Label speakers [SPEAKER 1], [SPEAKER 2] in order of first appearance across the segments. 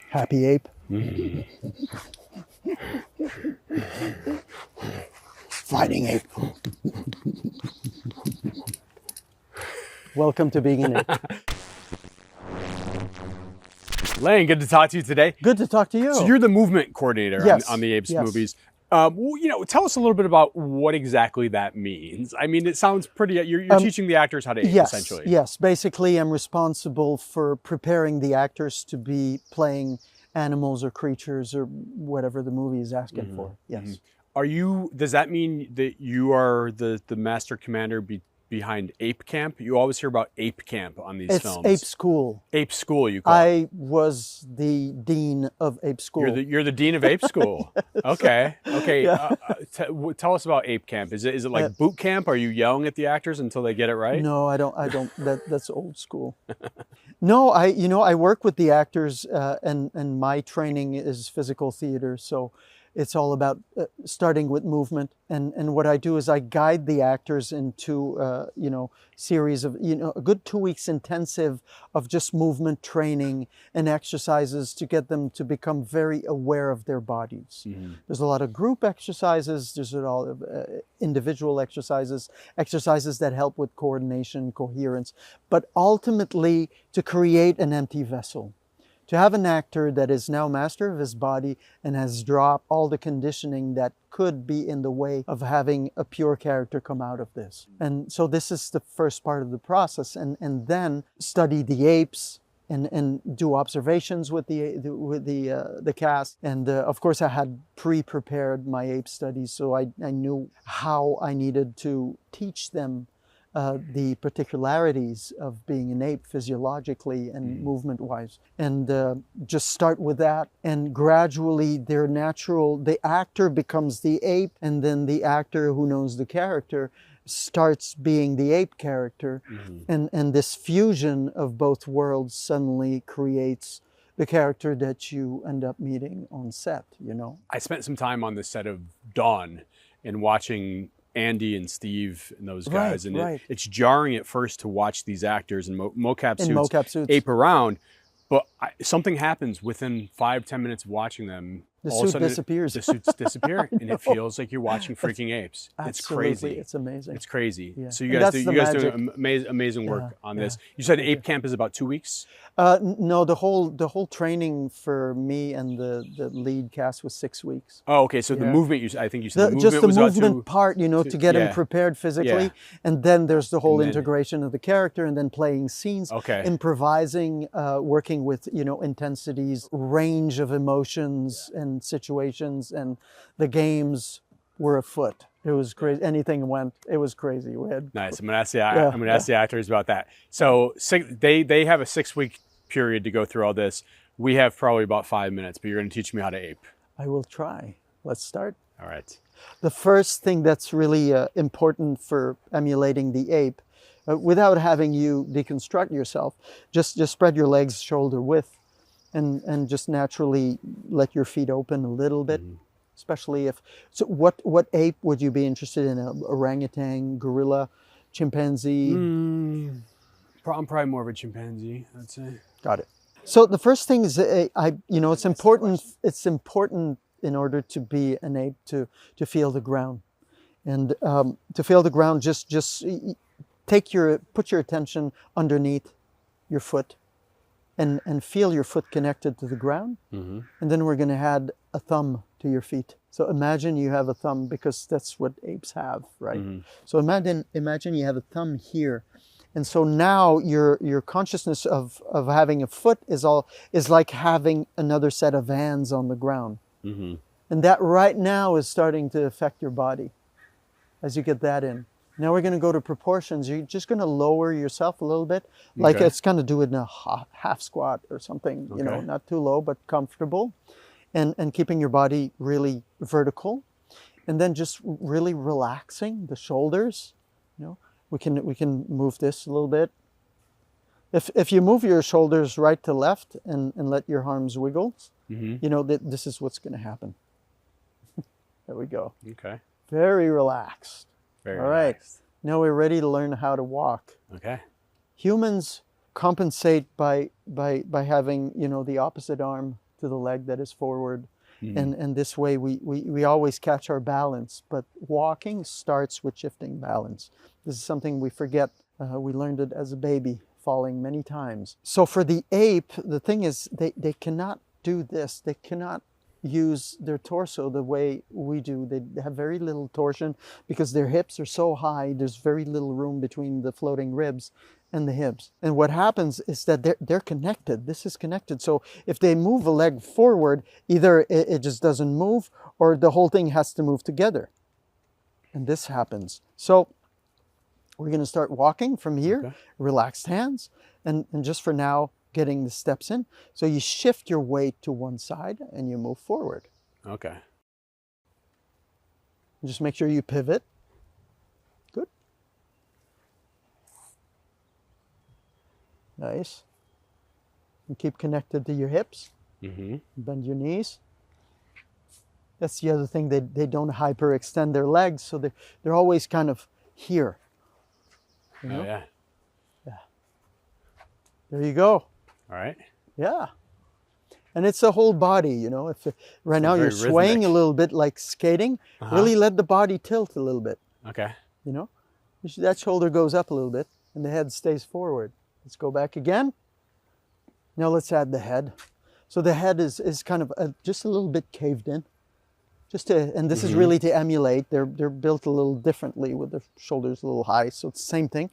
[SPEAKER 1] Happy ape. Fighting ape. Welcome to being an ape.
[SPEAKER 2] Alain, good to talk to you today.
[SPEAKER 1] Good to talk to you.
[SPEAKER 2] So you're the movement coordinator
[SPEAKER 1] Yes,
[SPEAKER 2] on the Apes
[SPEAKER 1] yes.
[SPEAKER 2] movies. Tell us a little bit about what exactly that means. I mean, it sounds pretty. You're teaching the actors how to ape, essentially.
[SPEAKER 1] Yes. Basically, I'm responsible for preparing the actors to be playing animals or creatures or whatever the movie is asking for. Yes.
[SPEAKER 2] Does that mean that you are the master commander behind Ape Camp? You always hear about Ape Camp on these films.
[SPEAKER 1] It's Ape School.
[SPEAKER 2] Ape School, you call it.
[SPEAKER 1] I was the dean of Ape School.
[SPEAKER 2] You're the dean of Ape School. Okay.
[SPEAKER 1] Yeah.
[SPEAKER 2] Tell us about Ape Camp. Is it like boot camp? Are you yelling at the actors until they get it right?
[SPEAKER 1] No, I don't. That's old school. No, I work with the actors, and my training is physical theater. So it's all about starting with movement. And what I do is I guide the actors into, series of, a good 2 weeks intensive of just movement training and exercises to get them to become very aware of their bodies. Mm-hmm. There's a lot of group exercises. There's a lot of individual exercises that help with coordination, coherence, but ultimately to create an empty vessel. To have an actor that is now master of his body and has dropped all the conditioning that could be in the way of having a pure character come out of this. And so this is the first part of the process. And then study the apes and do observations with the cast. And of course I had pre-prepared my ape studies, so I knew how I needed to teach them the particularities of being an ape physiologically and movement-wise, and just start with that, and gradually the actor becomes the ape, and then the actor who knows the character starts being the ape character, and this fusion of both worlds suddenly creates the character that you end up meeting on set,
[SPEAKER 2] I spent some time on the set of Dawn and watching Andy and Steve and those guys, it's jarring at first to watch these actors in mocap suits ape around, but something happens within 5-10 minutes of watching them.
[SPEAKER 1] The suit disappears.
[SPEAKER 2] The suits disappear, and it feels like you're watching freaking apes. It's crazy.
[SPEAKER 1] It's amazing.
[SPEAKER 2] It's crazy.
[SPEAKER 1] Yeah.
[SPEAKER 2] So you guys do amazing work on this. You said Ape Camp is about 2 weeks?
[SPEAKER 1] No, the whole training for me and the lead cast was 6 weeks.
[SPEAKER 2] Oh, okay. So the movement, I think you said the movement
[SPEAKER 1] just the
[SPEAKER 2] was
[SPEAKER 1] movement part, to get him prepared physically, and then there's the whole integration of the character, and then playing scenes, improvising, working with intensities, range of emotions and situations, and the games were afoot. It was crazy. Anything went. It was crazy. We had
[SPEAKER 2] nice. I'm gonna ask the actors about that. So they have a 6-week period to go through all this. We have probably about 5 minutes, but you're gonna teach me how to ape.
[SPEAKER 1] I will try. Let's start.
[SPEAKER 2] All right.
[SPEAKER 1] The first thing that's really important for emulating the ape, without having you deconstruct yourself, just spread your legs shoulder width, and just naturally let your feet open a little bit. Especially what ape would you be interested in? Orangutan, gorilla, chimpanzee?
[SPEAKER 2] I'm probably more of a chimpanzee, I'd say.
[SPEAKER 1] Got it. So the first thing is, it's important. It's important in order to be an ape to feel the ground, and to feel the ground, just put your attention underneath your foot, and feel your foot connected to the ground, and then we're going to add a thumb to your feet. So imagine you have a thumb, because that's what apes have, right? So imagine you have a thumb here, and so now your consciousness of having a foot is like having another set of hands on the ground, and that right now is starting to affect your body as you get that in. Now we're going to go to proportions. You're just going to lower yourself a little bit, like it's going to do it in a half squat or something, not too low, but comfortable. And keeping your body really vertical, and then just really relaxing the shoulders. We can move this a little bit. If you move your shoulders right to left and let your arms wiggle, this is what's going to happen. There we go.
[SPEAKER 2] Okay.
[SPEAKER 1] Very relaxed.
[SPEAKER 2] Very
[SPEAKER 1] All
[SPEAKER 2] relaxed.
[SPEAKER 1] right. Now we're ready to learn how to walk.
[SPEAKER 2] Okay.
[SPEAKER 1] Humans compensate by having the opposite arm to the leg that is forward. And this way we always catch our balance. But walking starts with shifting balance. This is something we forget. We learned it as a baby, falling many times. So for the ape, the thing is they cannot do this. They cannot use their torso the way we do. They have very little torsion because their hips are so high. There's very little room between the floating ribs and the hips. And what happens is that they're connected. This is connected. So if they move a leg forward, either it just doesn't move or the whole thing has to move together. And this happens. So we're going to start walking from here, okay. Relaxed hands, and just for now, getting the steps in. So you shift your weight to one side and you move forward.
[SPEAKER 2] Okay.
[SPEAKER 1] Just make sure you pivot. Good. Nice. And keep connected to your hips. Bend your knees. That's the other thing. They don't hyperextend their legs, so they're always kind of here. You know?
[SPEAKER 2] Oh, yeah.
[SPEAKER 1] Yeah. There you go.
[SPEAKER 2] All right.
[SPEAKER 1] Yeah. And it's the whole body, you know. If right now you're swaying a little bit like skating, really let the body tilt a little bit.
[SPEAKER 2] Okay.
[SPEAKER 1] You know, that shoulder goes up a little bit and the head stays forward. Let's go back again. Now let's add the head. So the head is kind of just a little bit caved in. And this is really to emulate. They're built a little differently with the shoulders a little high. So it's the same thing.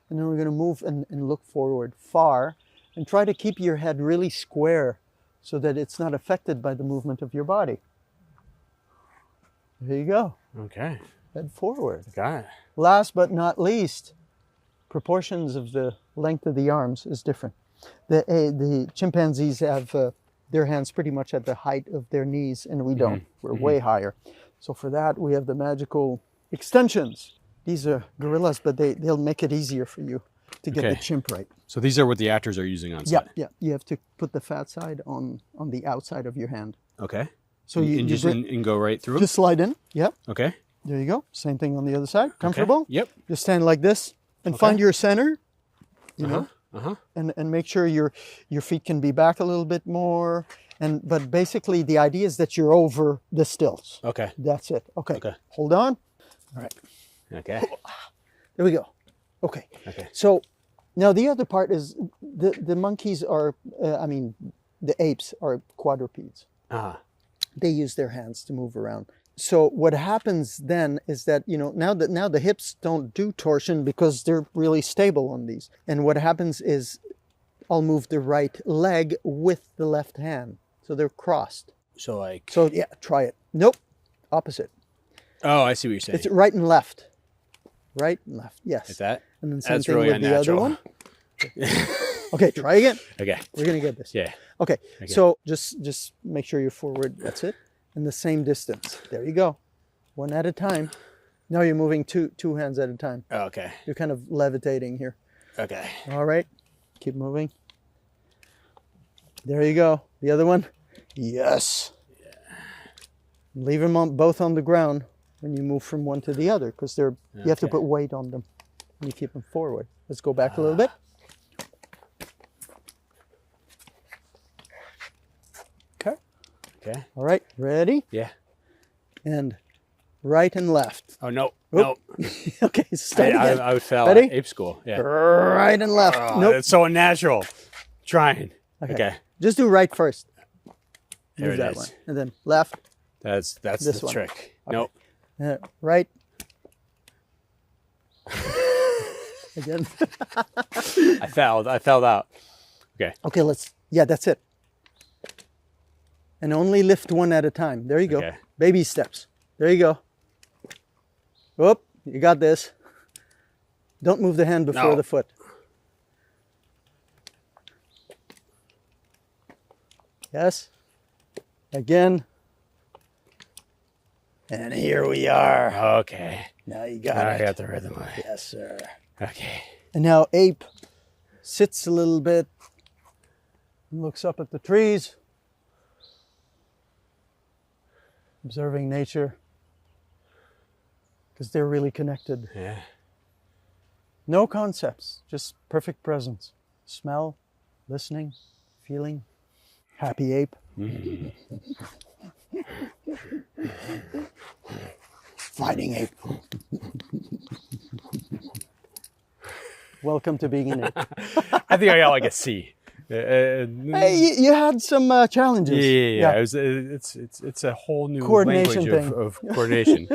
[SPEAKER 1] And then we're going to move and look forward far and try to keep your head really square so that it's not affected by the movement of your body. There you go.
[SPEAKER 2] Okay.
[SPEAKER 1] Head forward.
[SPEAKER 2] Got it.
[SPEAKER 1] Last but not least, proportions of the length of the arms is different. The chimpanzees have their hands pretty much at the height of their knees, and we don't. We're way higher. So for that, we have the magical extensions. These are gorillas, but they'll make it easier for you to get the chimp right.
[SPEAKER 2] So these are what the actors are using on site?
[SPEAKER 1] Yeah. You have to put the fat side on the outside of your hand.
[SPEAKER 2] Okay.
[SPEAKER 1] So
[SPEAKER 2] and go right through?
[SPEAKER 1] Just slide in. Yep.
[SPEAKER 2] Okay.
[SPEAKER 1] There you go. Same thing on the other side. Comfortable?
[SPEAKER 2] Okay. Yep.
[SPEAKER 1] Just stand like this and find your center. You know? And make sure your feet can be back a little bit more. But basically the idea is that you're over the stilts.
[SPEAKER 2] Okay.
[SPEAKER 1] That's it. Okay. Hold on. All right.
[SPEAKER 2] Okay.
[SPEAKER 1] There we go. Okay. So now the other part is the monkeys are, the apes are quadrupeds. They use their hands to move around. So what happens then is that, now the hips don't do torsion because they're really stable on these. And what happens is I'll move the right leg with the left hand. So they're crossed.
[SPEAKER 2] So
[SPEAKER 1] yeah, try it. Nope. Opposite.
[SPEAKER 2] Oh, I see what you're saying.
[SPEAKER 1] It's right and left. Right and left. Yes.
[SPEAKER 2] Like that?
[SPEAKER 1] And then same thing with the other one. Okay, try again.
[SPEAKER 2] Okay.
[SPEAKER 1] We're going to get this.
[SPEAKER 2] Yeah.
[SPEAKER 1] Okay. So just make sure you're forward. That's it. And the same distance. There you go. One at a time. Now you're moving two hands at a time.
[SPEAKER 2] Okay.
[SPEAKER 1] You're kind of levitating here.
[SPEAKER 2] Okay.
[SPEAKER 1] All right. Keep moving. There you go. The other one. Yes. Yeah. Leave them both on the ground when you move from one to the other because you have to put weight on them and you keep them forward. Let's go back a little bit.
[SPEAKER 2] Okay.
[SPEAKER 1] All right. Ready?
[SPEAKER 2] Yeah.
[SPEAKER 1] And right and left.
[SPEAKER 2] Oh, no. No.
[SPEAKER 1] Okay. Start again.
[SPEAKER 2] I would fail
[SPEAKER 1] Ready?
[SPEAKER 2] at Ape School. Yeah.
[SPEAKER 1] Right and left.
[SPEAKER 2] Nope. It's so unnatural. Trying. Okay.
[SPEAKER 1] Just do right first.
[SPEAKER 2] There
[SPEAKER 1] that one. And then left.
[SPEAKER 2] That's
[SPEAKER 1] this
[SPEAKER 2] the
[SPEAKER 1] one.
[SPEAKER 2] trick.
[SPEAKER 1] Okay.
[SPEAKER 2] Nope.
[SPEAKER 1] Right. Again.
[SPEAKER 2] I failed out. Okay.
[SPEAKER 1] Okay, that's it. And only lift one at a time. There you go.
[SPEAKER 2] Okay.
[SPEAKER 1] Baby steps. There you go. Whoop, you got this. Don't move the hand before the foot. Yes. Again. And here we are.
[SPEAKER 2] Okay.
[SPEAKER 1] Now you got
[SPEAKER 2] I
[SPEAKER 1] it.
[SPEAKER 2] got the rhythm.
[SPEAKER 1] Yes, sir.
[SPEAKER 2] Okay.
[SPEAKER 1] And now ape sits a little bit and looks up at the trees, observing nature, because they're really connected.
[SPEAKER 2] Yeah.
[SPEAKER 1] No concepts, just perfect presence. Smell, listening, feeling. Happy ape. Fighting ape. Welcome to being an ape.
[SPEAKER 2] I think I got like a C.
[SPEAKER 1] Hey, you had some challenges.
[SPEAKER 2] Yeah. It's a whole new language of coordination.